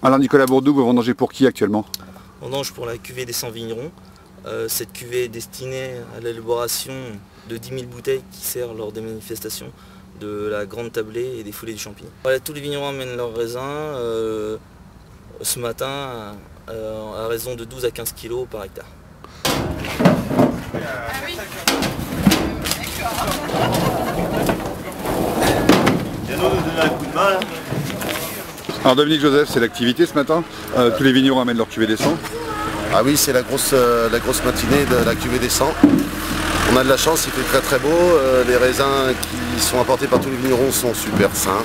Alors Nicolas Bourdou, vous vendangez pour qui actuellement? On vendange pour la cuvée des 100 vignerons. Cette cuvée est destinée à l'élaboration de 10 000 bouteilles qui servent lors des manifestations de la Grande Tablée et des Foulées du Champigny. Voilà, tous les vignerons amènent leurs raisins ce matin à raison de 12 à 15 kg par hectare. Alors Dominique Joseph, c'est l'activité ce matin. Tous les vignerons amènent leur cuvée des 100. Ah oui, c'est la grosse matinée de la cuvée des 100. On a de la chance, il fait très très beau. Les raisins qui sont apportés par tous les vignerons sont super sains.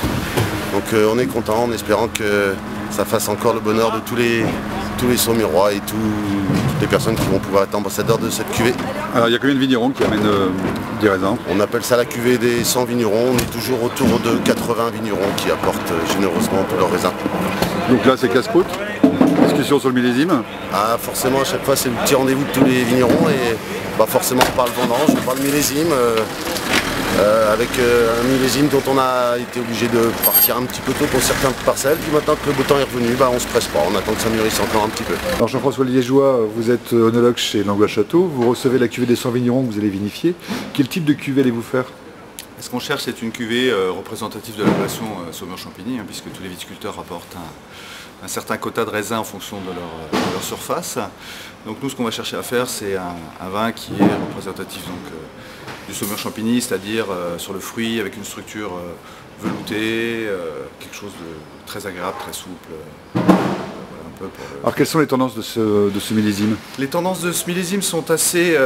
Donc on est content en espérant que ça fasse encore le bonheur de tous les Saumurois et toutes les personnes qui vont pouvoir être ambassadeurs de cette cuvée. Alors il y a combien de vignerons qui amènent des raisins? On appelle ça la cuvée des 100 vignerons. On est toujours autour de 80 vignerons qui apportent généreusement tous leurs raisins. Donc là c'est casse-croûte. Discussion sur le millésime. Ah, forcément à chaque fois c'est le petit rendez-vous de tous les vignerons et forcément on parle vendange, on parle millésime. Avec un millésime dont on a été obligé de partir un petit peu tôt pour certaines parcelles. Puis maintenant que le beau temps est revenu, on ne se presse pas, on attend que ça mûrisse encore un petit peu. Alors Jean-François Liégeois, vous êtes œnologue chez Langlois Château, vous recevez la cuvée des 100 vignerons que vous allez vinifier. Quel type de cuvée allez-vous faire? Ce qu'on cherche, c'est une cuvée représentative de l'appellation Saumur-Champigny, puisque tous les viticulteurs apportent un certain quota de raisins en fonction de leur surface. Donc nous, ce qu'on va chercher à faire, c'est un vin qui est représentatif du Saumur-Champigny, c'est-à-dire sur le fruit, avec une structure veloutée, quelque chose de très agréable, très souple. Alors quelles sont les tendances de ce millésime? Les tendances de ce millésime sont assez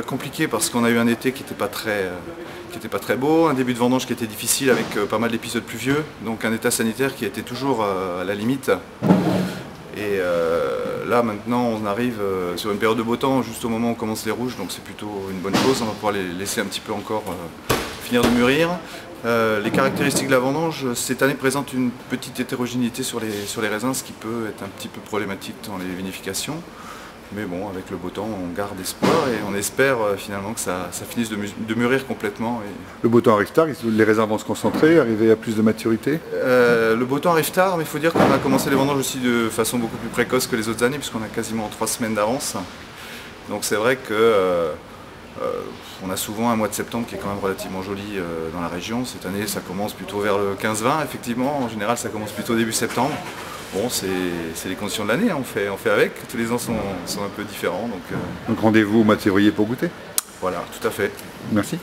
compliquées parce qu'on a eu un été qui n'était pas très beau, un début de vendange qui était difficile avec pas mal d'épisodes pluvieux, donc un état sanitaire qui était toujours à la limite. Et là maintenant on arrive sur une période de beau temps juste au moment où on commence les rouges, donc c'est plutôt une bonne chose, on va pouvoir les laisser un petit peu encore finir de mûrir. Les caractéristiques de la vendange cette année présentent une petite hétérogénéité sur les raisins, ce qui peut être un petit peu problématique dans les vinifications. Mais bon, avec le beau temps, on garde espoir et on espère finalement que ça finisse de mûrir complètement. Le beau temps arrive tard, les raisins vont se concentrer, arriver à plus de maturité? Le beau temps arrive tard, mais il faut dire qu'on a commencé les vendanges aussi de façon beaucoup plus précoce que les autres années, puisqu'on a quasiment 3 semaines d'avance. Donc c'est vrai que on a souvent un mois de septembre qui est quand même relativement joli dans la région. Cette année, ça commence plutôt vers le 15-20, effectivement. En général, ça commence plutôt début septembre. Bon, c'est les conditions de l'année, on fait avec. Tous les ans sont un peu différents. Donc rendez-vous au mois de février pour goûter? Voilà, tout à fait. Merci.